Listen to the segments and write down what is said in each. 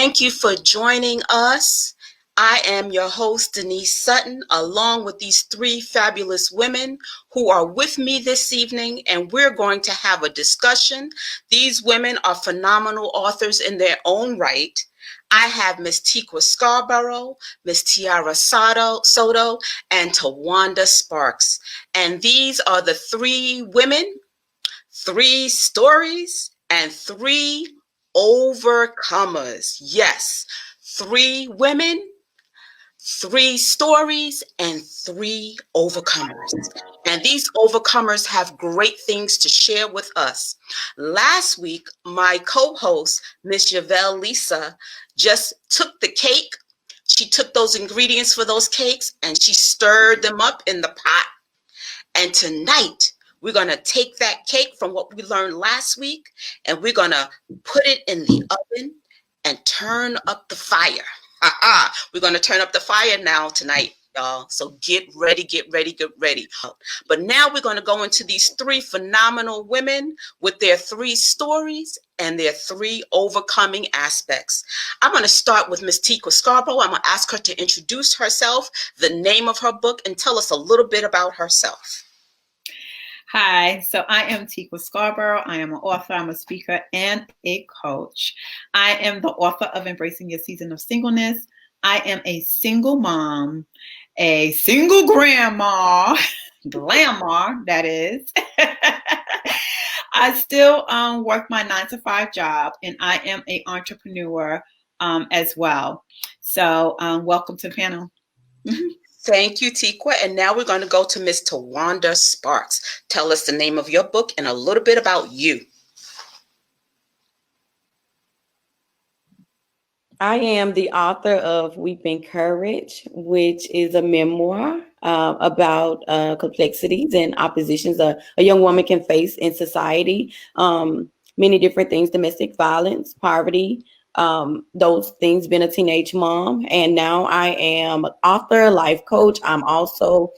Thank you for joining us. I am your host, Denise Sutton, along with these three fabulous women who are with me this evening, and we're going to have a discussion. These women are phenomenal authors in their own right. I have Miss Teekwa Scarborough, Miss Tiara Soto, and Tawanda Sparks. And these are the three women, three stories, and three overcomers. Yes, three women, three stories, and three overcomers. And these overcomers have great things to share with us. Last week, my co-host, Miss Yavelle Lisa, just took the cake. She took those ingredients for those cakes and she stirred them up in the pot. And tonight, we're going to take that cake from what we learned last week and we're going to put it in the oven and turn up the fire. We're going to turn up the fire now tonight, y'all. So get ready, get ready, get ready. But now we're going to go into these three phenomenal women with their three stories and their three overcoming aspects. I'm going to start with Miss Tico Scarborough. I'm going to ask her to introduce herself, the name of her book, and tell us a little bit about herself. Hi, so I am Tico Scarborough. I am an author, I'm a speaker, and a coach. I am the author of Embracing Your Season of Singleness. I am a single mom, a single grandma, grandma, that is. I still work my 9-to-5 job, and I am an entrepreneur as well. So welcome to the panel. Thank you, Teekwa. And now we're going to go to Miss Tawanda Sparks. Tell us the name of your book and a little bit about you. I am the author of Weeping Courage, which is a memoir about complexities and oppositions a young woman can face in society. Many different things: domestic violence, poverty, those things, being a teenage mom. And now I am an author, life coach. I'm also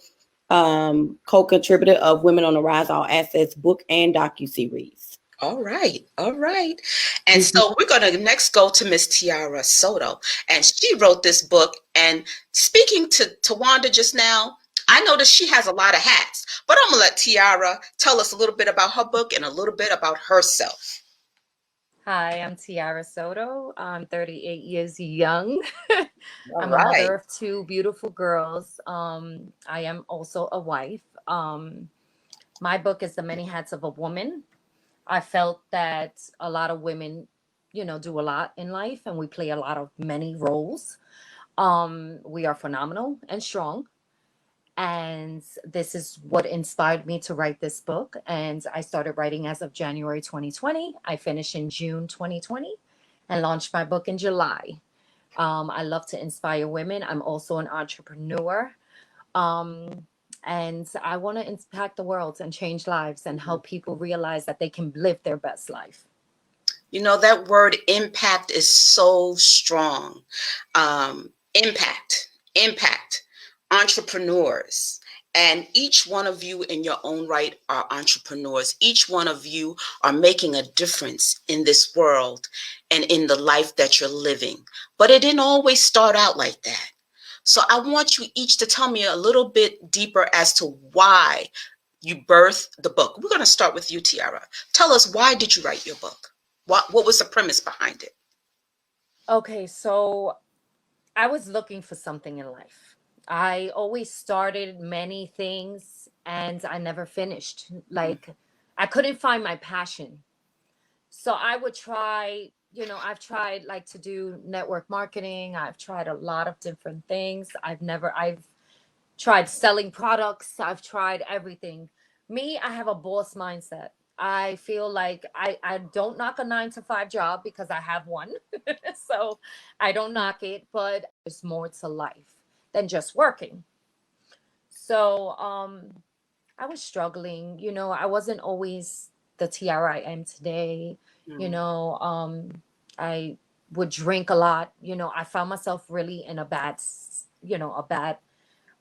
co-contributor of Women on the Rise, All Assets book and docuseries. All right. All right. And so we're going to next go to Miss Tiara Soto. And she wrote this book. And speaking to Tawanda just now, I noticed she has a lot of hats. But I'm going to let Tiara tell us a little bit about her book and a little bit about herself. Hi, I'm Tiara Soto. I'm 38 years young. I'm a right. mother of two beautiful girls. I am also a wife. My book is The Many Hats of a Woman. I felt that a lot of women, do a lot in life and we play a lot of many roles. We are phenomenal and strong. And this is what inspired me to write this book. And I started writing as of January 2020. I finished in June 2020 and launched my book in July. I love to inspire women. I'm also an entrepreneur. And I want to impact the world and change lives and help people realize that they can live their best life. You know, that word impact is so strong. Impact, entrepreneurs. And each one of you in your own right are entrepreneurs. Each one of you are making a difference in this world and in the life that you're living. But it didn't always start out like that. So I want you each to tell me a little bit deeper as to why you birthed the book. We're going to start with you, Tiara. Tell us, why did you write your book? What was the premise behind it? Okay, so I was looking for something in life. I always started many things and I never finished. Like, I couldn't find my passion. So I would try, I've tried like to do network marketing. I've tried a lot of different things. I've tried selling products. I've tried everything. Me, I have a boss mindset. I feel like I don't knock a 9-to-5 job because I have one. So I don't knock it, but there's more to life than just working. So I was struggling, I wasn't always the Tiara I am today. I would drink a lot. I found myself really in a bad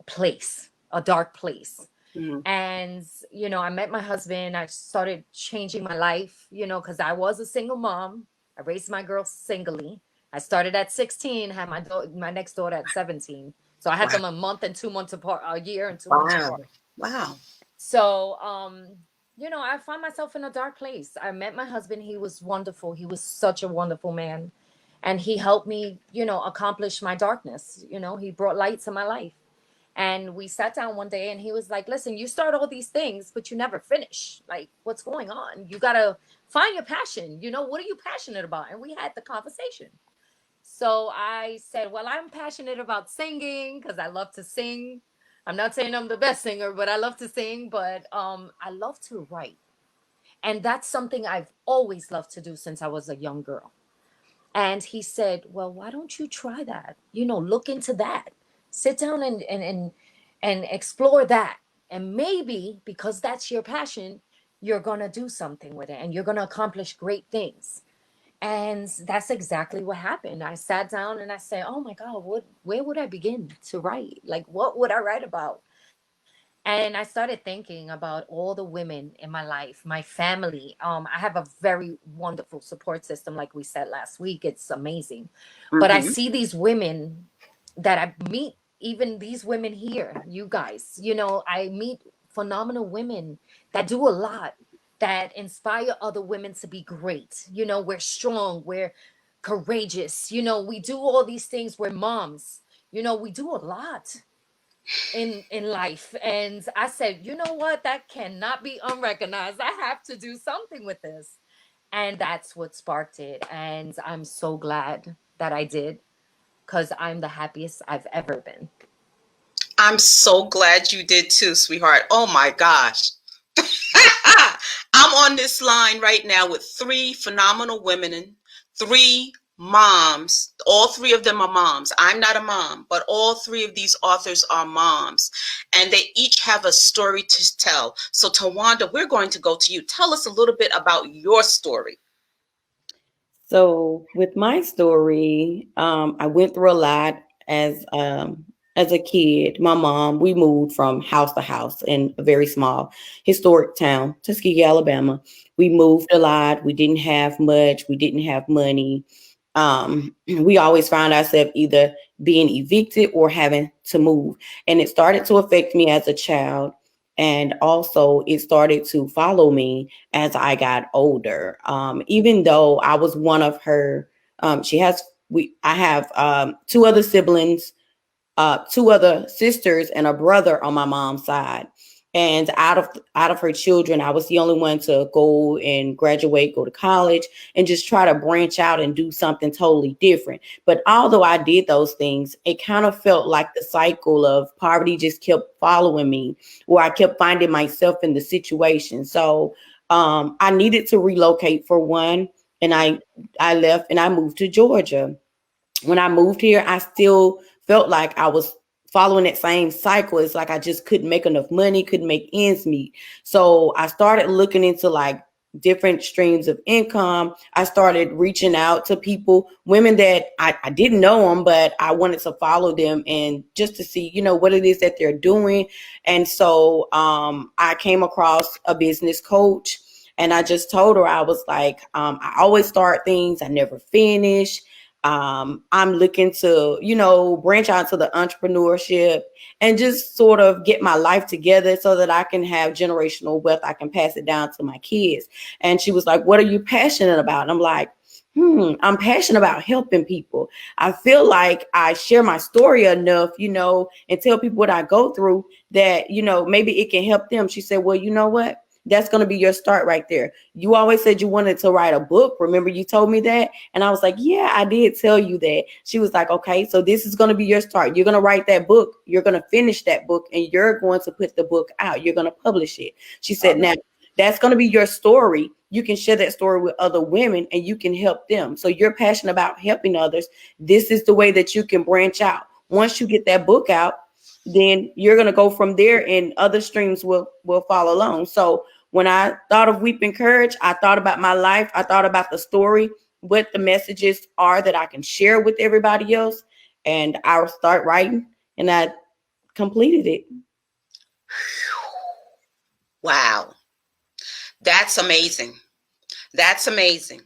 place, a dark place. And, I met my husband. I started changing my life, because I was a single mom. I raised my girls singly. I started at 16, had my next daughter at 17. So I had Wow. them a month and 2 months apart, a year and 2 months Wow. apart. Wow. So, I found myself in a dark place. I met my husband. He was wonderful. He was such a wonderful man. And he helped me, accomplish my darkness. He brought light to my life. And we sat down one day and he was like, listen, you start all these things, but you never finish. Like, what's going on? You got to find your passion. What are you passionate about? And we had the conversation. So I said, well, I'm passionate about singing because I love to sing. I'm not saying I'm the best singer, but I love to sing. But I love to write. And that's something I've always loved to do since I was a young girl. And he said, well, why don't you try that? Look into that. Sit down and explore that. And maybe because that's your passion, you're going to do something with it and you're going to accomplish great things. And that's exactly what happened. I sat down and I said, oh my God, where would I begin to write? Like, what would I write about? And I started thinking about all the women in my life, my family. I have a very wonderful support system, like we said last week. It's amazing. But I Mm-hmm. see these women that I meet, even these women here, you guys, I meet phenomenal women that do a lot, that inspire other women to be great. We're strong, we're courageous. We do all these things. We're moms. We do a lot in life. And I said, you know what, that cannot be unrecognized. I have to do something with this. And that's what sparked it. And I'm so glad that I did, because I'm the happiest I've ever been. I'm so glad you did too, sweetheart. Oh my gosh. I'm on this line right now with three phenomenal women and three moms. All three of them are moms. I'm not a mom, but all three of these authors are moms. And they each have a story to tell. So, Tawanda, we're going to go to you. Tell us a little bit about your story. So with my story, I went through a lot as a kid. My mom, we moved from house to house in a very small historic town, Tuskegee, Alabama. We moved a lot. We didn't have much. We didn't have money. We always found ourselves either being evicted or having to move, and it started to affect me as a child. And also, it started to follow me as I got older. Even though I was one of her, she has I have two other siblings, two other sisters, and a brother on my mom's side. And out of her children, I was the only one to go and graduate, go to college, and just try to branch out and do something totally different. But although I did those things, it kind of felt like the cycle of poverty just kept following me, where I kept finding myself in the situation. So I needed to relocate for one, and I left and I moved to Georgia. When I moved here, I still felt like I was following that same cycle. It's like I just couldn't make enough money, couldn't make ends meet. So I started looking into like different streams of income. I started reaching out to people, women that I didn't know them, but I wanted to follow them and just to see, what it is that they're doing. And so I came across a business coach, and I just told her, I was like, I always start things, I never finish. I'm looking to, branch out to the entrepreneurship and just sort of get my life together so that I can have generational wealth. I can pass it down to my kids. And she was like, what are you passionate about? And I'm like, I'm passionate about helping people. I feel like I share my story enough, and tell people what I go through that, maybe it can help them. She said, well, you know what? That's going to be your start right there. You always said you wanted to write a book. Remember, you told me that? And I was like, yeah, I did tell you that. She was like, okay, so this is going to be your start. You're going to write that book. You're going to finish that book, and you're going to put the book out. You're going to publish it. She said, now that's going to be your story. You can share that story with other women and you can help them. So you're passionate about helping others. This is the way that you can branch out. Once you get that book out, then you're going to go from there and other streams will follow along. So when I thought of Weeping Courage, I thought about my life. I thought about the story, what the messages are that I can share with everybody else. And I'll start writing, and I completed it. Wow. That's amazing. That's amazing.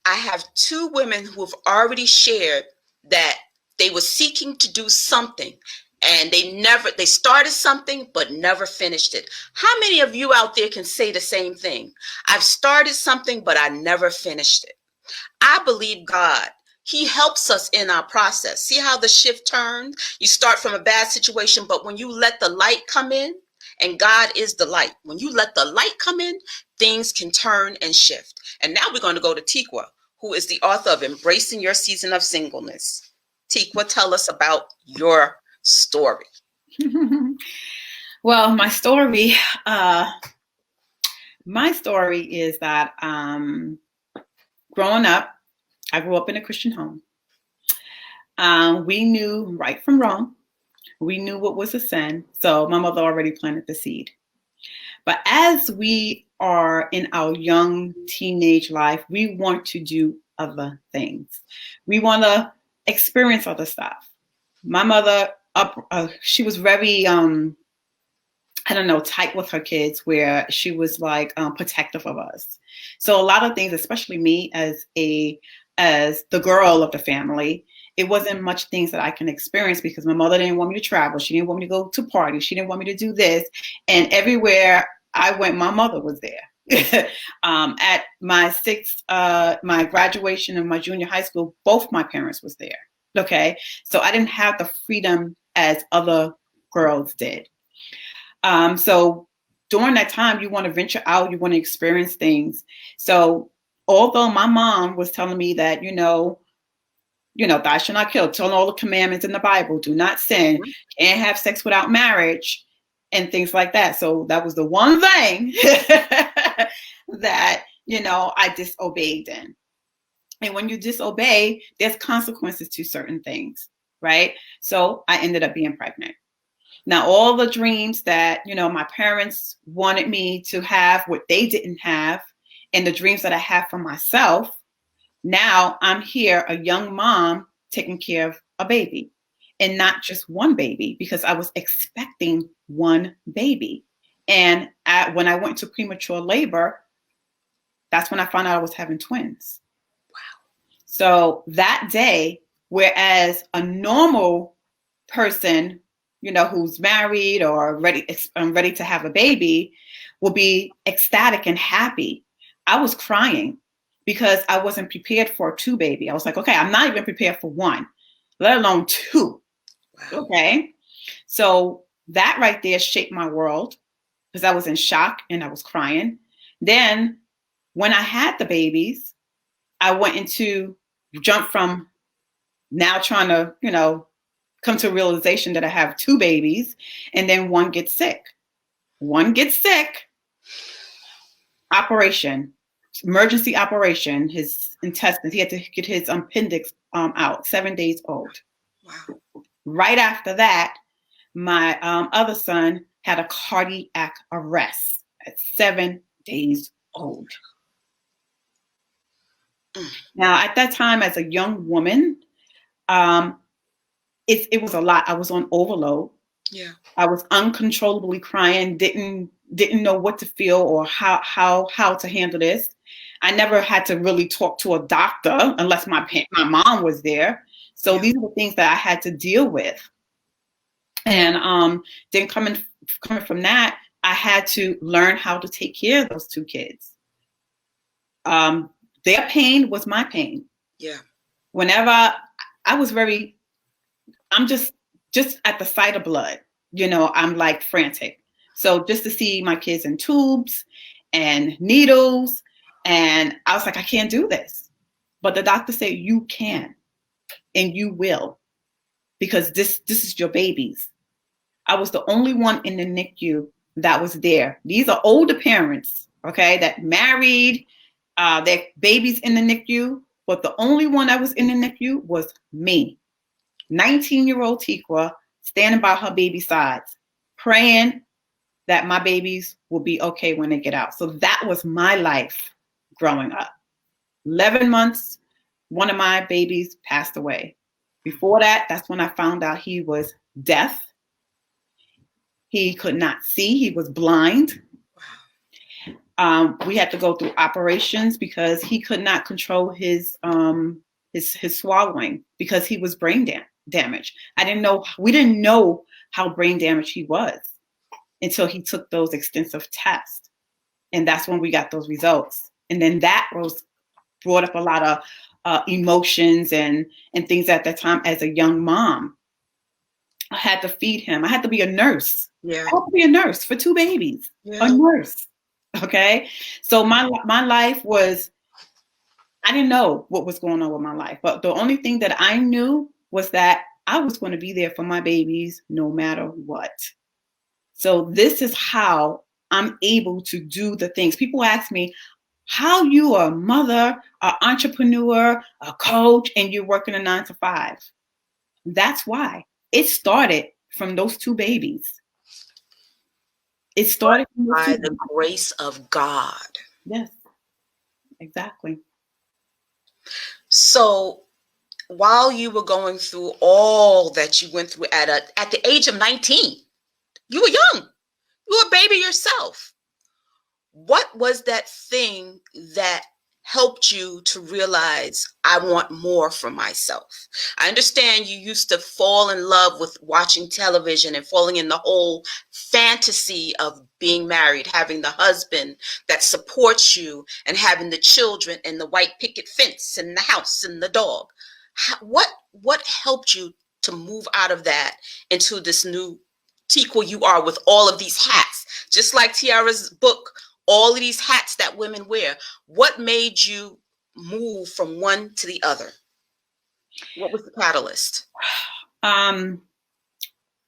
I have two women who have already shared that they were seeking to do something and they started something but never finished it. How many of you out there can say the same thing? I've started something but I never finished it. I believe God. He helps us in our process. See how the shift turns? You start from a bad situation, but when you let the light come in, and God is the light, when you let the light come in, things can turn and shift. And now we're going to go to Teekwa, who is the author of Embracing Your Season of Singleness. Teekwa, tell us about your story. Well, my story is that growing up, I grew up in a Christian home. We knew right from wrong. We knew what was a sin. So my mother already planted the seed. But as we are in our young teenage life, we want to do other things. We want to experience other stuff. My mother, she was very, tight with her kids, where she was like protective of us. So a lot of things, especially me as the girl of the family, it wasn't much things that I can experience because my mother didn't want me to travel. She didn't want me to go to parties. She didn't want me to do this. And everywhere I went, my mother was there. At my graduation of my junior high school, both my parents was there. Okay. So I didn't have the freedom as other girls did. So during that time, you want to venture out, you want to experience things. So although my mom was telling me that, thou shalt not kill, telling all the commandments in the Bible, do not sin, can't have sex without marriage, and things like that. So that was the one thing that, I disobeyed in. And when you disobey, there's consequences to certain things, right? So I ended up being pregnant. Now, all the dreams that, my parents wanted me to have, what they didn't have, and the dreams that I have for myself, now I'm here, a young mom taking care of a baby, and not just one baby, because I was expecting one baby. And when I went to premature labor, that's when I found out I was having twins. Wow. So that day, whereas a normal person, who's married or ready to have a baby, will be ecstatic and happy, I was crying because I wasn't prepared for a two baby. I was like, okay, I'm not even prepared for one, let alone two. Wow. Okay. So that right there shaped my world because I was in shock and I was crying. Then when I had the babies, I went into jump from now trying to, come to a realization that I have two babies, and then one gets sick. Operation, emergency operation, his intestines, he had to get his appendix out, 7 days old. Wow. Right after that, my other son had a cardiac arrest at 7 days old. Now, at that time, as a young woman, it was a lot. I was on overload. Yeah. I was uncontrollably crying, didn't know what to feel or how to handle this. I never had to really talk to a doctor unless my mom was there. So these are the things that I had to deal with. And then coming from that, I had to learn how to take care of those two kids. Their pain was my pain. Yeah. Whenever I was I'm just at the sight of blood, I'm like frantic. So just to see my kids in tubes and needles, and I was like, I can't do this. But the doctor said, you can, and you will, because this is your babies. I was the only one in the NICU that was there. These are older parents, okay, that married, their babies in the NICU, but the only one that was in the NICU was me. 19-year-old Teekwa standing by her baby's sides, praying that my babies will be okay when they get out. So that was my life growing up. 11 months, one of my babies passed away. Before that, that's when I found out he was deaf. He could not see. He was blind. We had to go through operations because he could not control his swallowing because he was brain damaged. We didn't know how brain damaged he was until he took those extensive tests. And that's when we got those results. And then that brought up a lot of emotions and things at that time as a young mom. I had to feed him. I had to be a nurse. Yeah. I had to be a nurse for 2 babies. Yeah. A nurse. Okay. So my life was, I didn't know what was going on with my life, but the only thing that I knew was that I was going to be there for my babies no matter what. So this is how I'm able to do the things. People ask me, how you are a mother, an entrepreneur, a coach, and you're working a 9 to 5. That's why. It started from those 2 babies. It started by the grace of God. Yes, exactly. So while you were going through all that you went through at the age of 19, you were young. You were a baby yourself. What was that thing that helped you to realize I want more for myself? I understand you used to fall in love with watching television and falling in the whole fantasy of being married, having the husband that supports you and having the children and the white picket fence and the house and the dog. What helped you to move out of that into this new Teekwa you are with all of these hats? Just like Tiara's book, all of these hats that women wear. What made you move from one to the other? What was the catalyst?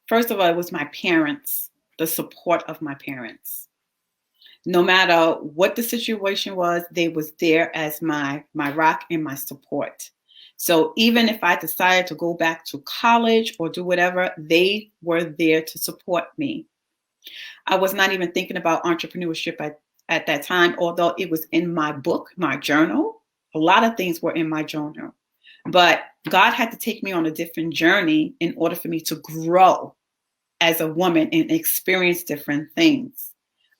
First of all, it was my parents, the support of my parents. No matter what the situation was, they was there as my rock and my support. So even if I decided to go back to college or do whatever, they were there to support me. I was not even thinking about entrepreneurship at that time, although it was in my book, my journal. A lot of things were in my journal. But God had to take me on a different journey in order for me to grow as a woman and experience different things.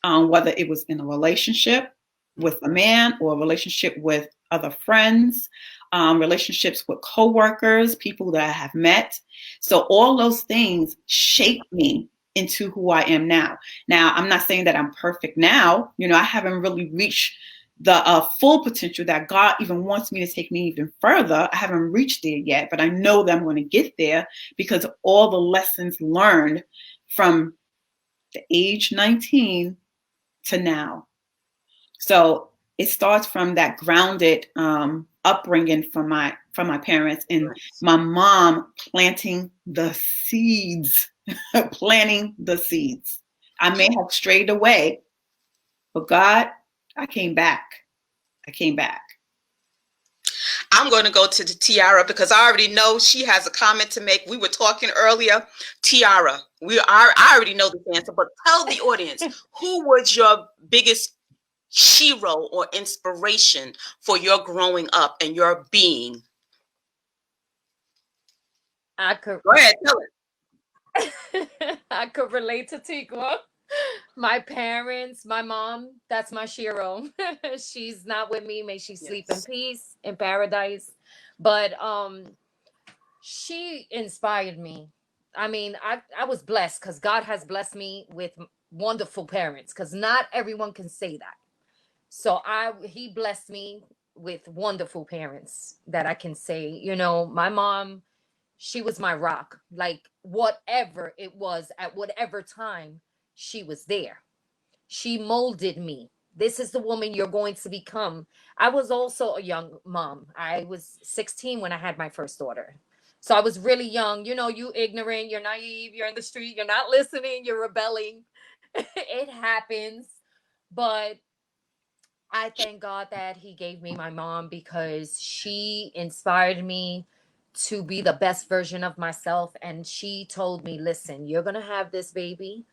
Whether it was in a relationship with a man or a relationship with other friends, relationships with coworkers, people that I have met. So all those things shaped me into who I am now. Now, I'm not saying that I'm perfect now. You know, I haven't really reached the full potential that God even wants me to take me even further. I haven't reached there yet, but I know that I'm going to get there because of all the lessons learned from the age 19 to now. So it starts from that grounded upbringing from my parents and my mom planting the seeds, planting the seeds. I may have strayed away, but God, I came back. I'm going to go to the Tiara because I already know she has a comment to make. We were talking earlier. Tiara, I already know this answer, but tell the audience, who was your biggest hero or inspiration for your growing up and your being? Go ahead, tell it. I could relate to Teekwa. My parents, my mom, that's my Shiro. She's not with me. May she sleep in peace, in paradise. But she inspired me. I mean, I was blessed because God has blessed me with wonderful parents, because not everyone can say that. So he blessed me with wonderful parents that I can say, you know, my mom, she was my rock. Like whatever it was at whatever time, she was there. She molded me. This is the woman you're going to become. I was also a young mom. I was 16 when I had my first daughter. So I was really young. You know, you ignorant, you're naive, you're in the street, you're not listening, you're rebelling. It happens. But I thank God that he gave me my mom because she inspired me to be the best version of myself. And she told me, listen, you're going to have this baby.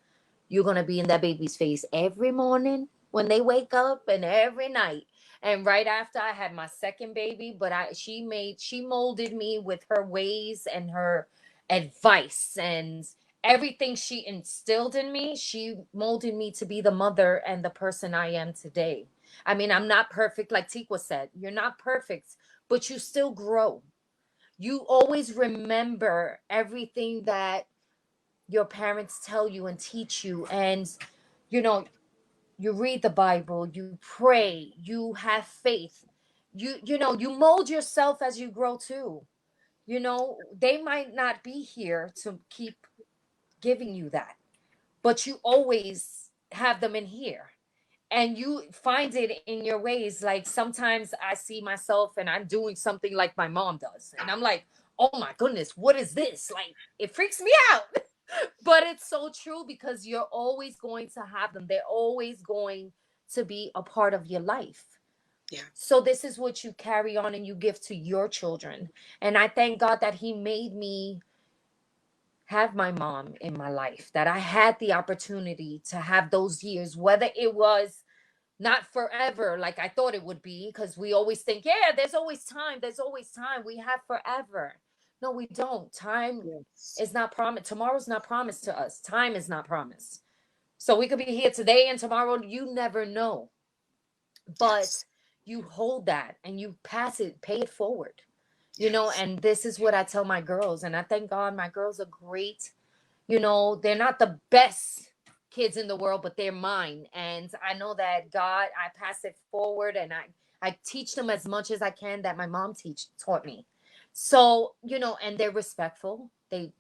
You're going to be in that baby's face every morning when they wake up and every night. And right after I had my second baby, but she molded me with her ways and her advice. And everything she instilled in me, she molded me to be the mother and the person I am today. I mean, I'm not perfect, like Teekwa said. You're not perfect, but you still grow. You always remember everything that your parents tell you and teach you. And, you know, you read the Bible, you pray, you have faith. You mold yourself as you grow too. They might not be here to keep giving you that, but you always have them in here, and you find it in your ways. Like sometimes I see myself and I'm doing something like my mom does, and I'm like, oh my goodness, what is this? Like, it freaks me out. But it's so true, because you're always going to have them. They're always going to be a part of your life. Yeah. So this is what you carry on and you give to your children. And I thank God that He made me have my mom in my life, that I had the opportunity to have those years, whether it was not forever like I thought it would be, because we always think, yeah, there's always time. There's always time. We have forever. No, we don't. Time Yes. is not promised. Tomorrow's not promised to us. Time is not promised. So we could be here today and tomorrow, you never know. But Yes. you hold that and you pass it, pay it forward. Yes. And this is what I tell my girls. And I thank God my girls are great. They're not the best kids in the world, but they're mine. And I know that God, I pass it forward, and I teach them as much as I can that my mom taught me. So, and they're respectful. They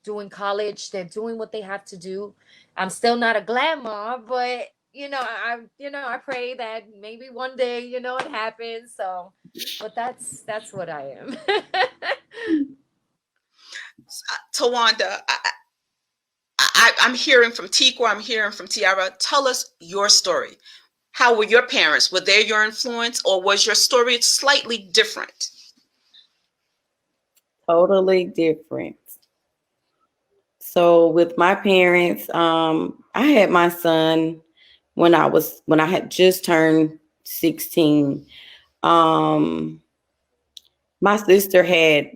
doing college, they're doing what they have to do. I'm still not a glam mom, but I pray that maybe one day, it happens. So, but that's what I am. Tawanda, I'm hearing from Tico, I'm hearing from Tiara. Tell us your story. How were your parents? Were they your influence, or was your story slightly different? Totally different. So with my parents, I had my son when I had just turned 16. Um, my sister had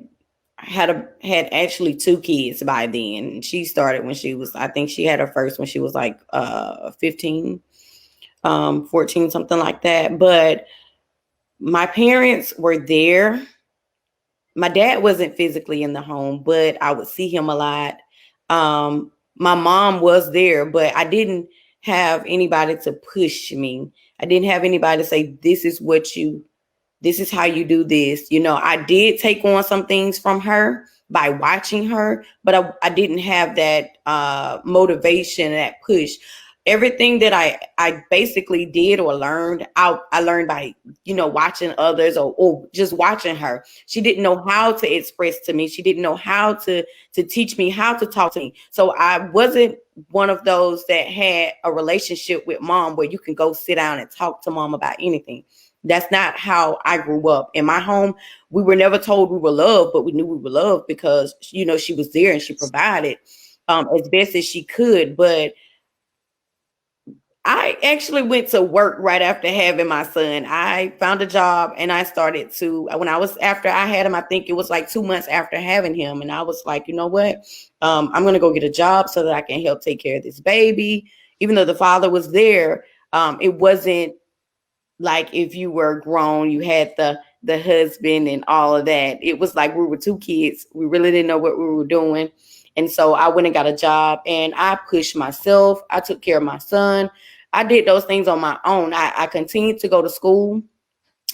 actually two kids by then. She started when she was, I think she had her first when she was like 15, 14, something like that. But my parents were there. My dad wasn't physically in the home, but I would see him a lot. My mom was there, but I didn't have anybody to push me. I didn't have anybody to say, this is how you do this. I did take on some things from her by watching her, but I didn't have that motivation, that push. Everything that I basically did or learned, I learned by, watching others or just watching her. She didn't know how to express to me. She didn't know how to teach me how to talk to me. So I wasn't one of those that had a relationship with mom where you can go sit down and talk to mom about anything. That's not how I grew up. In my home, we were never told we were loved, but we knew we were loved because, she was there and she provided as best as she could. But I actually went to work right after having my son. I found a job and I started after I had him, I think it was like 2 months after having him. And I was like, you know what? I'm going to go get a job so that I can help take care of this baby. Even though the father was there, it wasn't like if you were grown, you had the husband and all of that. It was like we were two kids. We really didn't know what we were doing. And so I went and got a job and I pushed myself. I took care of my son. I did those things on my own. I continued to go to school.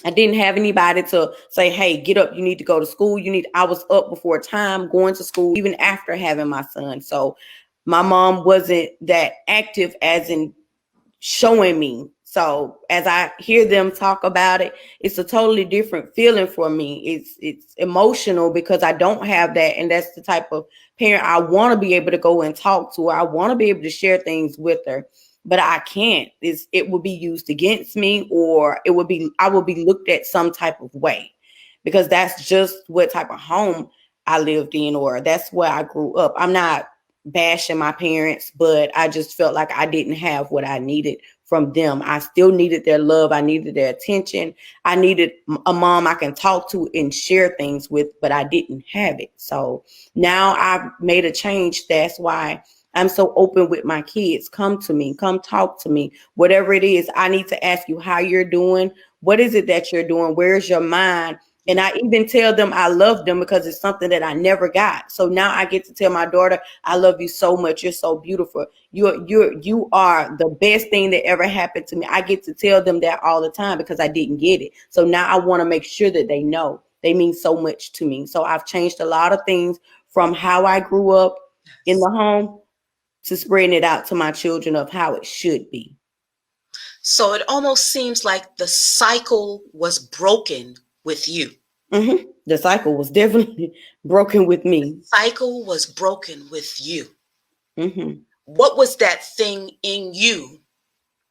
I didn't have anybody to say, hey, get up. You need to go to school. I was up before time going to school, even after having my son. So my mom wasn't that active as in showing me. So as I hear them talk about it, it's a totally different feeling for me. It's emotional because I don't have that. And that's the type of parent I want to be able to go and talk to her. I want to be able to share things with her, but I can't. It will be used against me, or I will be looked at some type of way, because that's just what type of home I lived in, or that's where I grew up. I'm not bashing my parents, but I just felt like I didn't have what I needed from them. I still needed their love. I needed their attention. I needed a mom I can talk to and share things with, but I didn't have it. So now I've made a change. That's why I'm so open with my kids. Come to me, come talk to me. Whatever it is, I need to ask you how you're doing. What is it that you're doing? Where's your mind? And I even tell them I love them because it's something that I never got. So now I get to tell my daughter, I love you so much. You're so beautiful. You are the best thing that ever happened to me. I get to tell them that all the time because I didn't get it. So now I want to make sure that they know they mean so much to me. So I've changed a lot of things from how I grew up in the home to spreading it out to my children of how it should be. So it almost seems like the cycle was broken with you. Mm-hmm. The cycle was definitely broken with me. The cycle was broken with you. Mm-hmm. What was that thing in you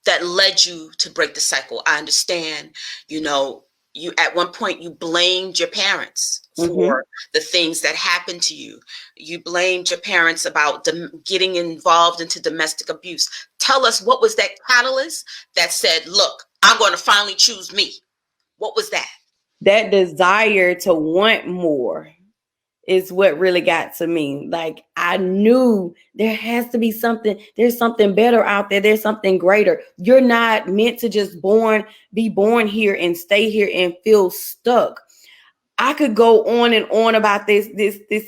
that led you to break the cycle? I understand, you at one point you blamed your parents for the things that happened to you. You blamed your parents about getting involved into domestic abuse. Tell us, what was that catalyst that said, look, I'm going to finally choose me? What was that? That desire to want more is what really got to me. Like, I knew there has to be something. There's something better out there. There's something greater. You're not meant to just be born here and stay here and feel stuck. I could go on and on about this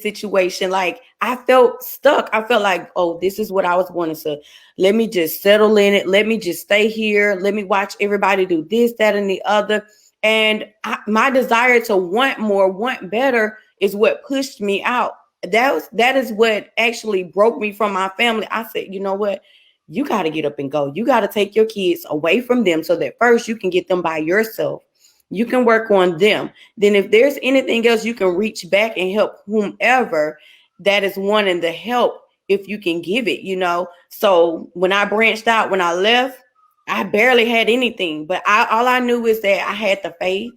situation. Like, I felt stuck. I felt like, oh, this is what I was wanting. So let me just settle in it. Let me just stay here. Let me watch everybody do this, that, and the other. And my desire to want more, want better is what pushed me out. That is what actually broke me from my family. I said, you know what? You got to get up and go. You got to take your kids away from them so that first you can get them by yourself. You can work on them. Then if there's anything else, you can reach back and help whomever that is wanting the help if you can give it, So when I branched out, when I left, I barely had anything, but all I knew is that I had the faith,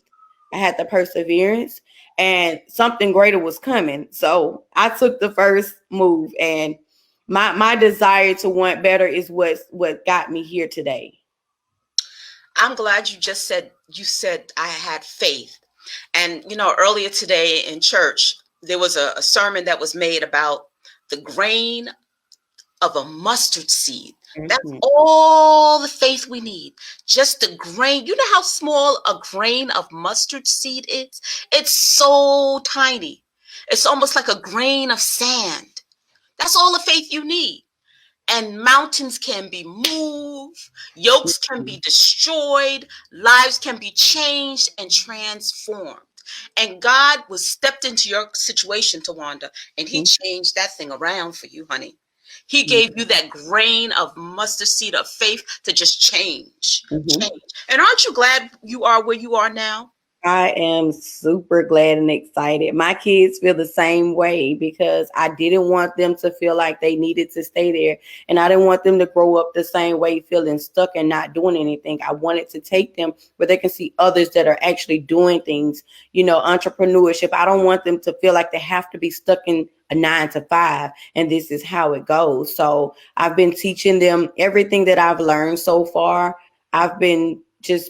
I had the perseverance, and something greater was coming. So I took the first move, and my desire to want better is what got me here today. I'm glad you said I had faith. And earlier today in church, there was a sermon that was made about the grain of a mustard seed. That's all the faith we need. Just the grain. You know how small a grain of mustard seed is? It's so tiny. It's almost like a grain of sand. That's all the faith you need. And mountains can be moved, yokes can be destroyed, lives can be changed and transformed. And God was stepped into your situation, Tawanda, and he changed that thing around for you, honey. He gave you that grain of mustard seed of faith to just change. And aren't you glad you are where you are now? I am super glad and excited. My kids feel the same way because I didn't want them to feel like they needed to stay there. And I didn't want them to grow up the same way, feeling stuck and not doing anything. I wanted to take them where they can see others that are actually doing things, entrepreneurship. I don't want them to feel like they have to be stuck in a 9-to-5 and this is how it goes. So I've been teaching them everything that I've learned so far. I've been just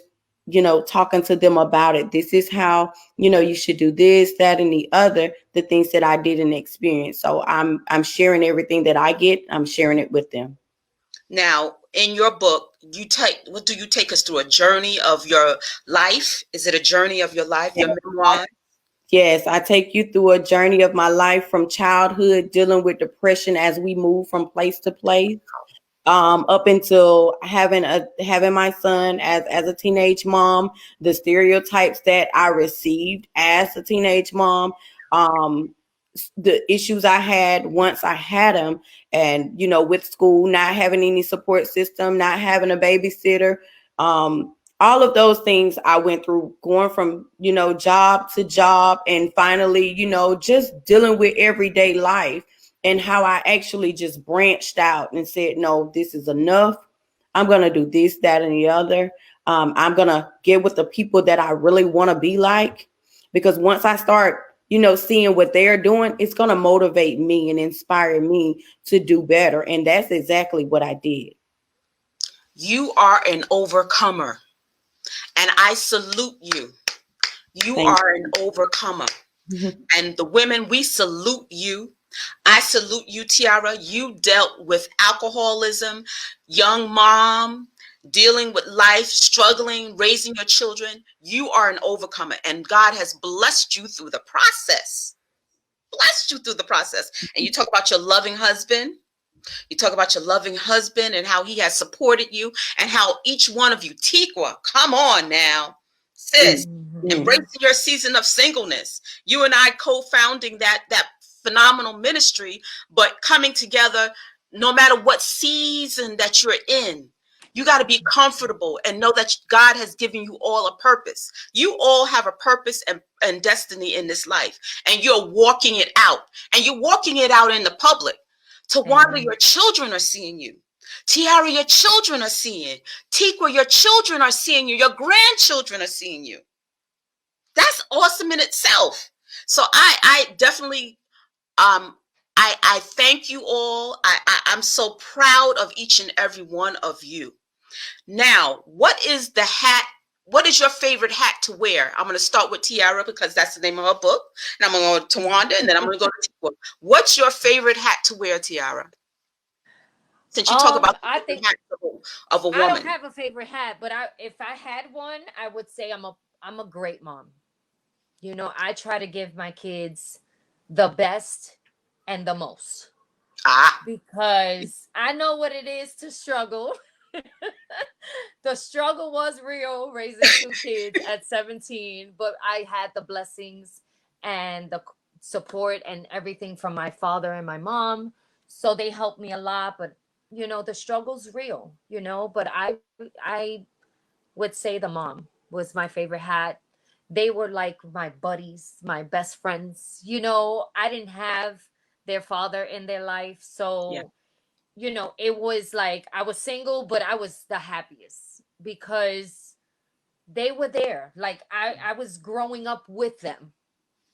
talking to them about it. This is how, you should do this, that, and the other, the things that I didn't experience. So I'm sharing everything that I get. I'm sharing it with them. Now, in your book, what do you take us through? A journey of your life? Is it a journey of your life, your memoir? Yes, I take you through a journey of my life from childhood, dealing with depression as we move from place to place. Up until having my son as a teenage mom, the stereotypes that I received as a teenage mom, the issues I had once I had him, and with school, not having any support system, not having a babysitter, all of those things I went through, going from job to job, and finally just dealing with everyday life. And how I actually just branched out and said, no, this is enough. I'm going to do this, that, and the other. I'm going to get with the people that I really want to be like. Because once I start, seeing what they're doing, it's going to motivate me and inspire me to do better. And that's exactly what I did. You are an overcomer, and I salute you. You Thank are an overcomer. you. And the women, we salute you. I salute you, Tiara. You dealt with alcoholism, young mom, dealing with life, struggling, raising your children. You are an overcomer, and God has blessed you through the process. Blessed you through the process. And you talk about your loving husband. You talk about your loving husband and how he has supported you, and how each one of you, Teekwa, come on now, sis, Yes. embracing your season of singleness. You and I co-founding that phenomenal ministry, but coming together no matter what season that you're in. You got to be comfortable and know that God has given you all a purpose. You all have a purpose and destiny in this life, and you're walking it out, and you're walking it out in the public. Tawanda, your children are seeing you. Tiara, your children are seeing. Teekwa, your children are seeing you. Your grandchildren are seeing you. That's awesome in itself. So I definitely I thank you all. I'm so proud of each and every one of you. Now, what is the hat? What is your favorite hat to wear? I'm going to start with Tiara because that's the name of her book. And I'm going to go to Tawanda, and then I'm going to go to Teekwa. What's your favorite hat to wear, Tiara? Since you talk about the I different think hats of a I don't woman. have a favorite hat, but if I had one, I would say I'm a great mom. You know, I try to give my kids the best and the most Ah, because I know what it is to struggle. The struggle was real raising two kids at 17, but I had the blessings and the support and everything from my father and my mom. So they helped me a lot, but you know, the struggle's real, you know, but I would say the mom was my favorite hat. They were like my buddies, my best friends. You know, I didn't have their father in their life. yeah, So, you know, it was like I was single, but I was the happiest because they were there. Like I was growing up with them,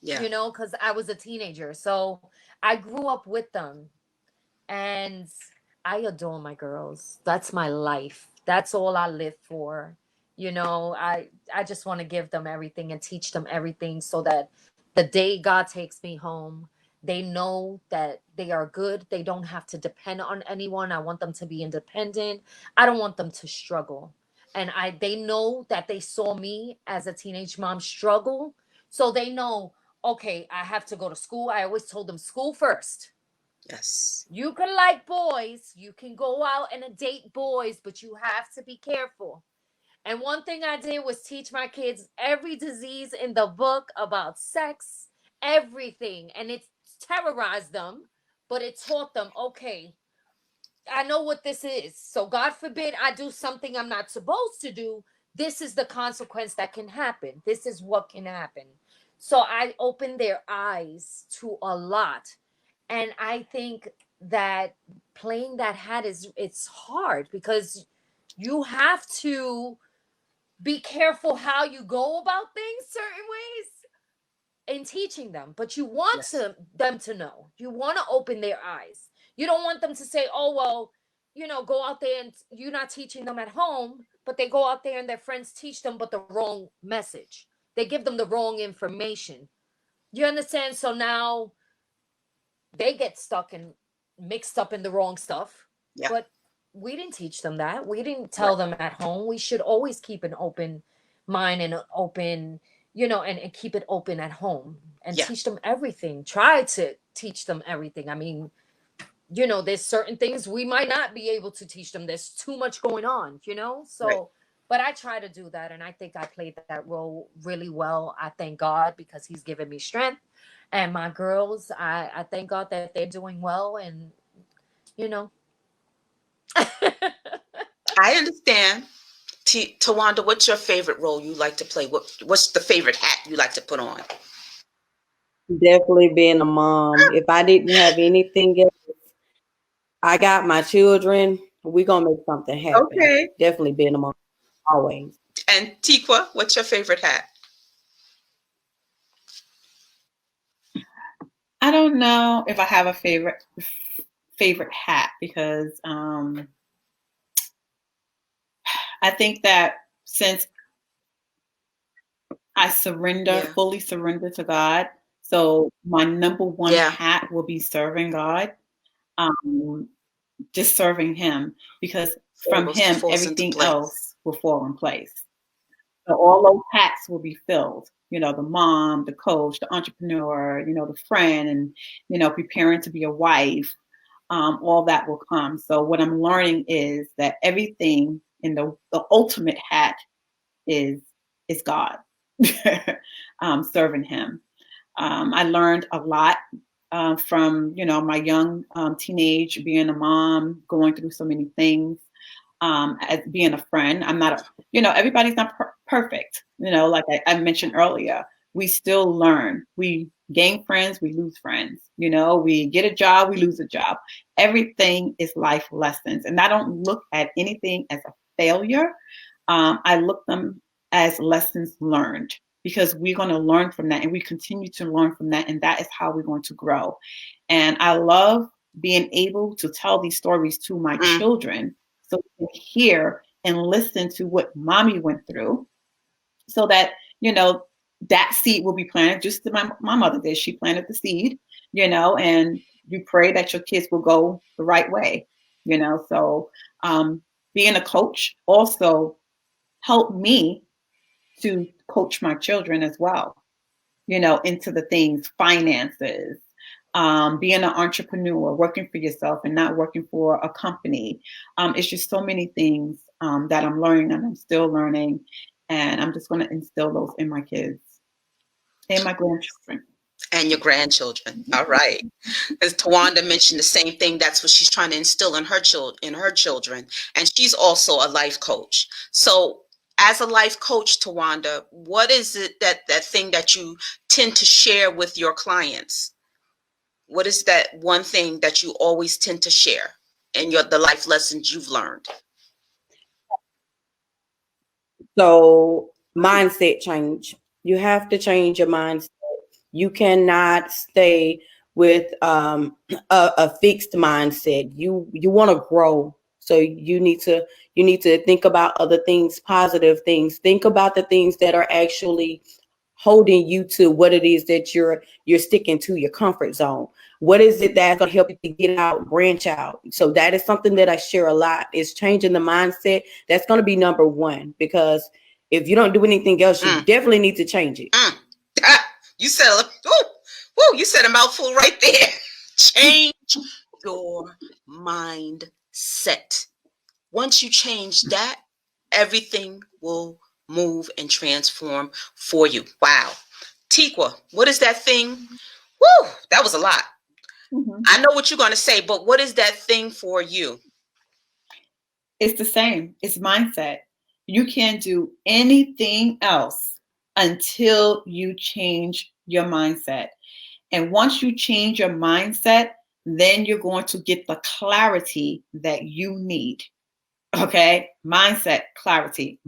yeah, you know, because I was a teenager. So I grew up with them. And I adore my girls. That's my life. That's all I live for. You know, I just want to give them everything and teach them everything so that the day God takes me home, they know that they are good. They don't have to depend on anyone. I want them to be independent. I don't want them to struggle. And they know that they saw me as a teenage mom struggle. So they know, okay, I have to go to school. I always told them school first. yes, You can like boys, you can go out and date boys, but you have to be careful. And one thing I did was teach my kids every disease in the book about sex, everything. And it terrorized them, but it taught them, okay, I know what this is. So God forbid I do something I'm not supposed to do. This is the consequence that can happen. This is what can happen. So I opened their eyes to a lot. And I think that playing that hat it's hard because you have to be careful how you go about things certain ways in teaching them, but you want yes, them to know. You want to open their eyes. You don't want them to say, "Oh well, you know, go out there and you're not teaching them at home," but they go out there and their friends teach them, but the wrong message. They give them the wrong information. You understand? So now they get stuck and mixed up in the wrong stuff. yeah, But we didn't teach them that. We didn't tell right, them at home. We should always keep an open mind and an open, you know, and keep it open at home and yeah, teach them everything. Try to teach them everything. I mean, you know, there's certain things we might not be able to teach them. There's too much going on, you know? right. So, but I try to do that. And I think I played that role really well. I thank God because He's given me strength. And my girls, I thank God that they're doing well. And, you know, I understand. Tawanda, what's your favorite role you like to play? What's the favorite hat you like to put on? Definitely being a mom. If I didn't have anything else, I got my children. We gonna make something happen. Okay. Definitely being a mom always. And Teekwa, what's your favorite hat? I don't know if I have a favorite hat because I think that since I fully surrender to God, so my number one hat will be serving God, just serving Him, because from Him, everything else will fall in place. So all those hats will be filled, the mom, the coach, the entrepreneur, the friend, and, preparing to be a wife. All that will come. So what I'm learning is that everything in the ultimate hat is God, serving Him. I learned a lot from my young teenage, being a mom, going through so many things. As being a friend, I'm not everybody's not perfect. Like I mentioned earlier, we still learn. We gain friends, we lose friends. We get a job, we lose a job. Everything is life lessons, and I don't look at anything as a failure. I look them as lessons learned, because we're going to learn from that, and we continue to learn from that, and that is how we're going to grow. And I love being able to tell these stories to my children, so they can hear and listen to what mommy went through, so that, that seed will be planted just as my mother did. She planted the seed, and you pray that your kids will go the right way, So being a coach also helped me to coach my children as well, into the things, finances, being an entrepreneur, working for yourself and not working for a company. It's just so many things that I'm learning, and I'm still learning. And I'm just going to instill those in my kids and my grandchildren. And your grandchildren. All right. As Tawanda mentioned the same thing, that's what she's trying to instill in her children. And she's also a life coach. So as a life coach, Tawanda, what is it that thing that you tend to share with your clients? What is that one thing that you always tend to share in the life lessons you've learned? So mindset change. You have to change your mindset. You cannot stay with a fixed mindset. You want to grow. So you need to think about other things, positive things. Think about the things that are actually holding you to what it is that you're sticking to, your comfort zone. What is it that's going to help you to get out, branch out? So that is something that I share a lot, is changing the mindset. That's going to be number one, because if you don't do anything else, you definitely need to change it. You said you said a mouthful right there. Change your mindset. Once you change that, everything will move and transform for you. Wow. Teekwa, what is that thing? Woo, that was a lot. I know what you're going to say, but what is that thing for you? It's the same. It's mindset. You can't do anything else until you change your mindset. And once you change your mindset, then you're going to get the clarity that you need. Okay, mindset clarity.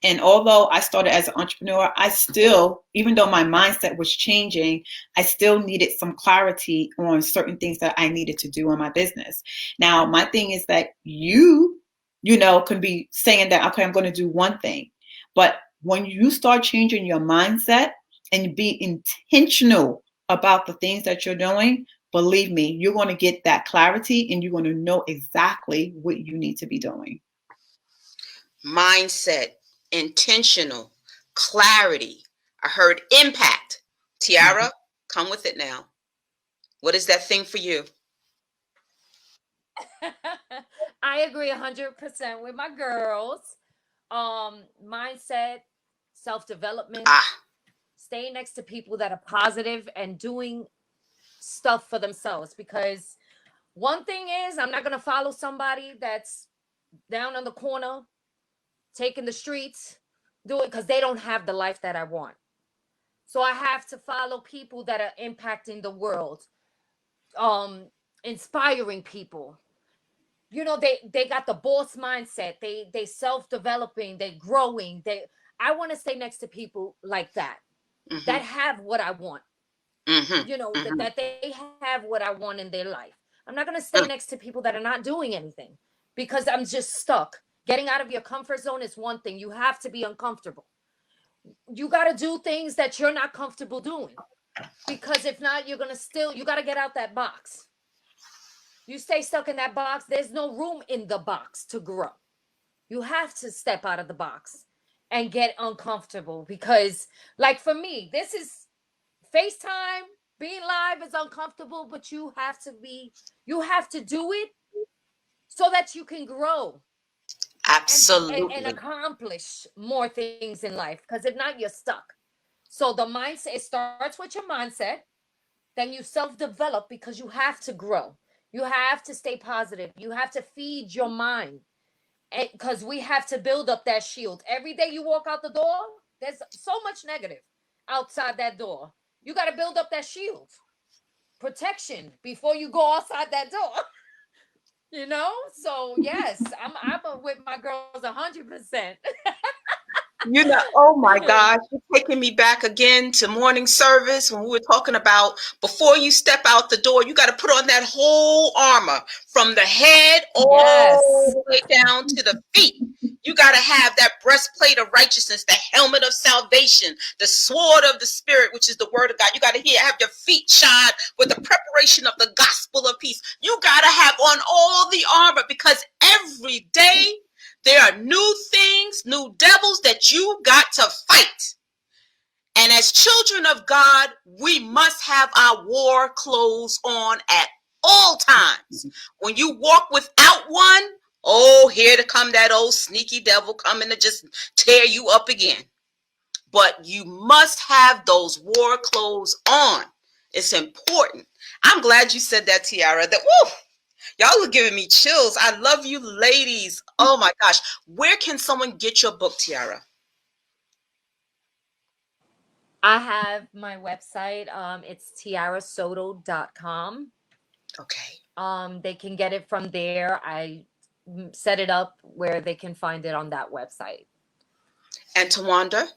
And although I started as an entrepreneur, I still, even though my mindset was changing, I still needed some clarity on certain things that I needed to do in my business. Now, my thing is that you can be saying that, okay, I'm going to do one thing. But when you start changing your mindset and be intentional about the things that you're doing, believe me, you're going to get that clarity, and you're going to know exactly what you need to be doing. Mindset, intentional, clarity. I heard impact. Tiara, come with it now. What is that thing for you? I agree 100% with my girls. Mindset, self-development, staying next to people that are positive and doing stuff for themselves. Because one thing is, I'm not going to follow somebody that's down on the corner, taking the streets, do it because they don't have the life that I want. So I have to follow people that are impacting the world, inspiring people. They got the boss mindset. They self-developing, they growing. I want to stay next to people like that, that have what I want. That they have what I want in their life. I'm not going to stay next to people that are not doing anything, because I'm just stuck Getting out of your comfort zone is one thing. You have to be uncomfortable. You got to do things that you're not comfortable doing. Because if not, you got to get out that box. You stay stuck in that box, there's no room in the box to grow. You have to step out of the box and get uncomfortable because, like for me, this is FaceTime. Being live is uncomfortable, but you have to do it so that you can grow Absolutely. and accomplish more things in life. Because if not, you're stuck. So the mindset, it starts with your mindset. Then you self-develop because you have to grow. You have to stay positive. You have to feed your mind because we have to build up that shield. Every day you walk out the door, there's so much negative outside that door. You got to build up that shield. Protection before you go outside that door. You know? So yes, I'm with my girls 100%. You know, oh my gosh, you're taking me back again to morning service when we were talking about before you step out the door, you got to put on that whole armor from the head all the way down to the feet. You got to have that breastplate of righteousness, the helmet of salvation, the sword of the spirit, which is the word of God. You got to have your feet shod with the preparation of the gospel of peace. You got to have on all the armor because every day there are new things, new devils that you got to fight. And as children of God, we must have our war clothes on at all times. When you walk without one, oh, here to come that old sneaky devil coming to just tear you up again. But you must have those war clothes on. It's important. I'm glad you said that, Tiara, that, woo, y'all are giving me chills. I love you ladies. Oh my gosh. Where can someone get your book, Tiara? I have my website. It's tiarasoto.com. Okay. They can get it from there. I set it up where they can find it on that website. And Tawanda?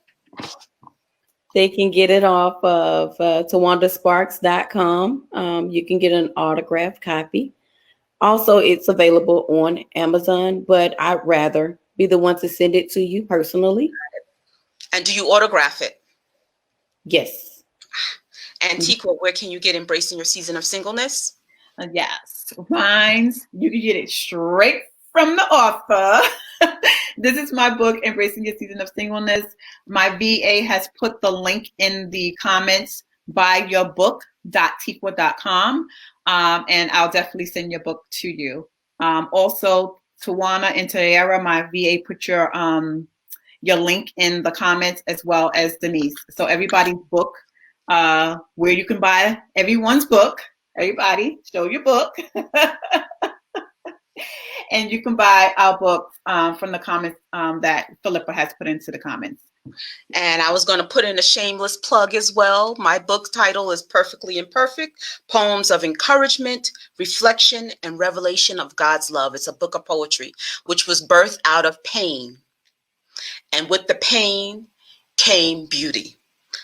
They can get it off of tawandasparks.com. You can get an autographed copy. Also, it's available on Amazon, but I'd rather be the one to send it to you personally. And do you autograph it? Yes. And Teekwa, where can you get Embracing Your Season of Singleness? Yes. Mine's, you can get it straight from the author. This is my book, Embracing Your Season of Singleness. My VA has put the link in the comments, buyyourbook.teekwa.com. And I'll definitely send your book to you. Also, Tawanda and Tiara, my VA put your link in the comments, as well as Denise. So everybody's book, where you can buy everyone's book. Everybody, show your book. And you can buy our book from the comments that Philippa has put into the comments. And I was going to put in a shameless plug as well. My book title is Perfectly Imperfect, Poems of Encouragement, Reflection, and Revelation of God's Love. It's a book of poetry, which was birthed out of pain. And with the pain came beauty.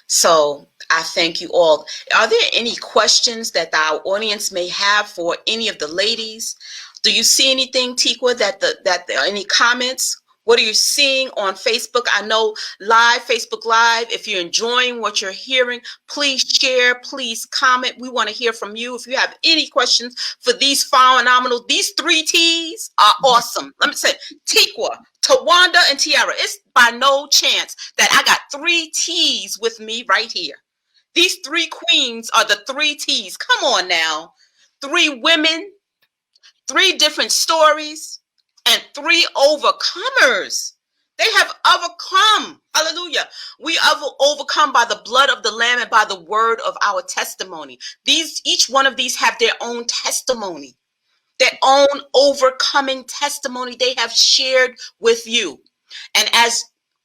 So I thank you all. Are there any questions that our audience may have for any of the ladies? Do you see anything, Teekwa, that there are any comments? What are you seeing on Facebook? I know Facebook Live, if you're enjoying what you're hearing, please share, please comment. We want to hear from you. If you have any questions for these phenomenal, these three T's are awesome. Let me say, Teekwa, Tawanda, and Tiara. It's by no chance that I got three T's with me right here. These three queens are the three T's. Come on now. Three women, three different stories, and three overcomers. They have overcome. Hallelujah. We have overcome by the blood of the Lamb and by the word of our testimony. Each one of these have their own testimony, their own overcoming testimony they have shared with you. And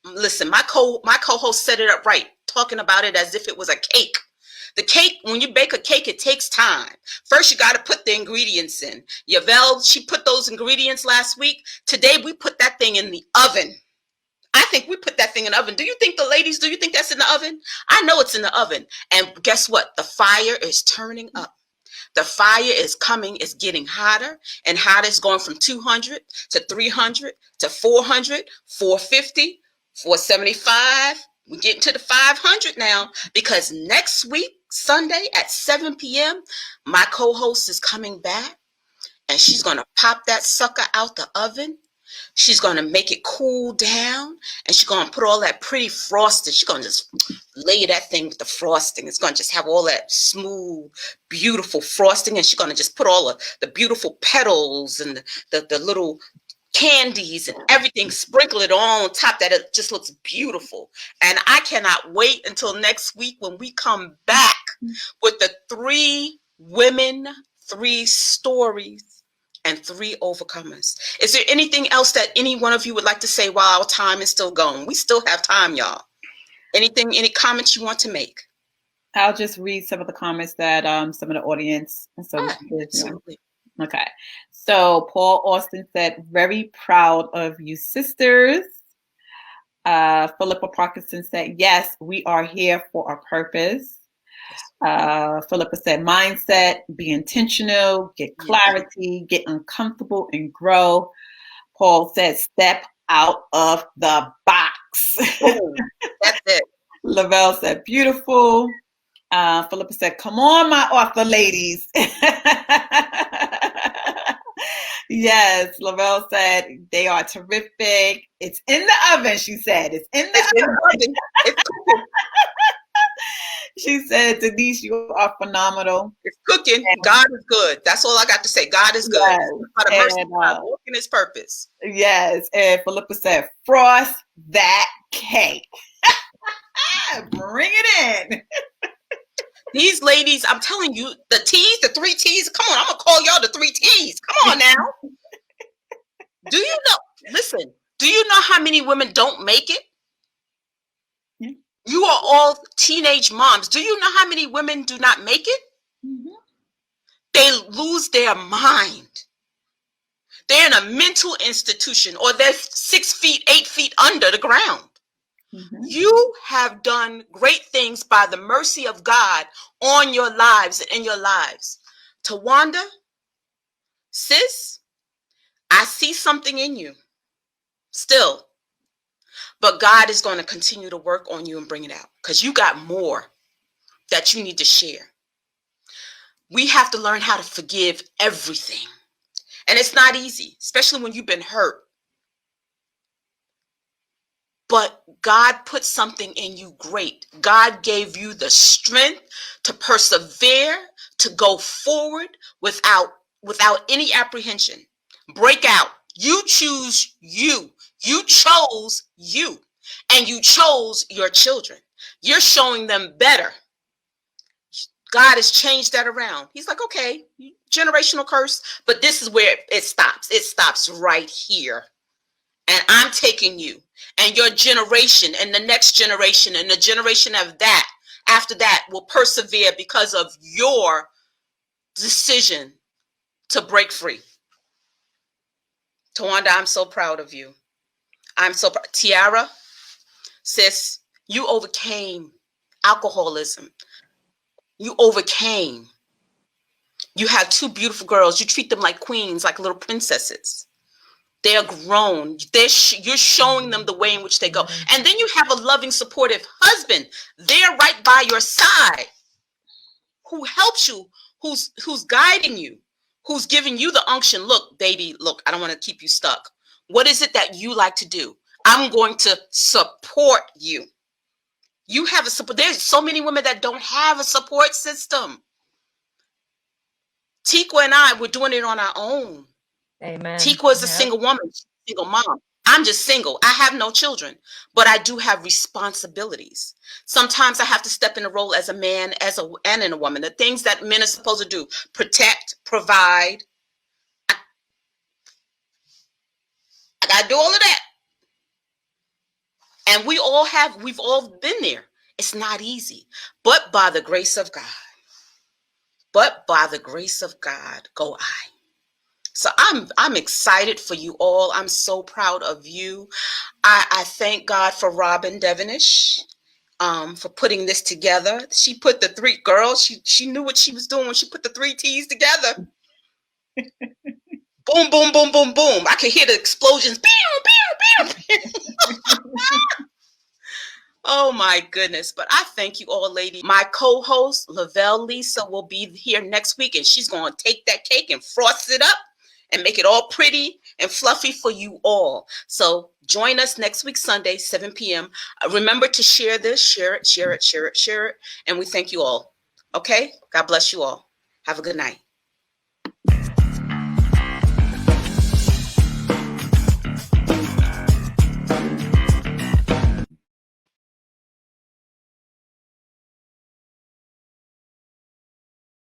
listen, my co-host set it up right, talking about it as if it was a cake. The cake, when you bake a cake, it takes time. First, you got to put the ingredients in. Yavelle, she put those ingredients last week. Today, we put that thing in the oven. I think we put that thing in the oven. Do you think that's in the oven? I know it's in the oven. And guess what? The fire is turning up. The fire is coming. It's getting hotter and hotter. It's going from 200 to 300 to 400, 450, 475. We're getting to the 500 now, because next week, Sunday at 7 p.m., my co-host is coming back, and she's going to pop that sucker out the oven. She's going to make it cool down, and she's going to put all that pretty frosting. She's going to just lay that thing with the frosting. It's going to just have all that smooth, beautiful frosting, and she's going to just put all the beautiful petals and the little candies and everything, sprinkle it on top, that it just looks beautiful. And I cannot wait until next week when we come back with the 3 women, 3 stories, and 3 overcomers. Is there anything else that any one of you would like to say while our time is still going? We still have time, y'all. Anything, any comments you want to make? I'll just read some of the comments that some of the audience. So Absolutely. Okay. So Paul Austin said, very proud of you sisters. Philippa Parkinson said, yes, we are here for a purpose. Philippa said, mindset, be intentional, get clarity, get uncomfortable and grow. Paul said, step out of the box. Ooh, that's it. Lavelle said, beautiful. Philippa said, come on, my author ladies. Yes, Lavelle said, they are terrific. It's in the oven, she said. It's in the oven. It's cooking. She said, Denise, you are phenomenal. It's cooking. God is good. That's all I got to say. God is good. Yes. By the mercy of God, working his purpose. Yes. And Philippa said, frost that cake. Bring it in. These ladies, I'm telling you, the T's, the 3 T's. Come on, I'm going to call y'all the 3 T's. Come on now. Do you know, listen, do you know how many women don't make it? Yeah. You are all teenage moms. Do you know how many women do not make it? Mm-hmm. They lose their mind. They're in a mental institution, or they're 6 feet, 8 feet under the ground. Mm-hmm. You have done great things by the mercy of God on your lives and in your lives. Tawanda, sis, I see something in you still, but God is going to continue to work on you and bring it out, because you got more that you need to share. We have to learn how to forgive everything. And it's not easy, especially when you've been hurt. But God put something in you great. God gave you the strength to persevere, to go forward without any apprehension. Break out. You choose you. You chose you. And you chose your children. You're showing them better. God has changed that around. He's like, okay, generational curse, but this is where it stops. It stops right here. And I'm taking you and your generation and the next generation and the generation of that after that will persevere because of your decision to break free. Tawanda, I'm so proud of you. I'm so proud. Tiara, sis, you overcame alcoholism. You overcame. You have 2 beautiful girls. You treat them like queens, like little princesses. They're grown. You're showing them the way in which they go. And then you have a loving, supportive husband. They're right by your side, who helps you, who's guiding you, who's giving you the unction. Look, baby, look, I don't want to keep you stuck. What is it that you like to do? I'm going to support you. You have a support. There's so many women that don't have a support system. Teekwa and I, we're doing it on our own. Amen. Tico is a single woman, single mom. I'm just single. I have no children, but I do have responsibilities. Sometimes I have to step in a role as a man, and in a woman. The things that men are supposed to do: protect, provide. I gotta do all of that. And we've all been there. It's not easy, but by the grace of God, go I. So I'm excited for you all. I'm so proud of you. I thank God for Robin Devonish. for putting this together. She put the three girls. She knew what she was doing when she put the 3 T's together. Boom, boom, boom, boom, boom. I could hear the explosions. Pew, pew, pew. Oh my goodness. But I thank you all, ladies. My co-host, Lavelle Lisa, will be here next week, and she's going to take that cake and frost it up and make it all pretty and fluffy for you all. So join us next week, Sunday, 7 p.m. Remember to share this, share it, share it, share it, share it. And we thank you all. Okay? God bless you all. Have a good night.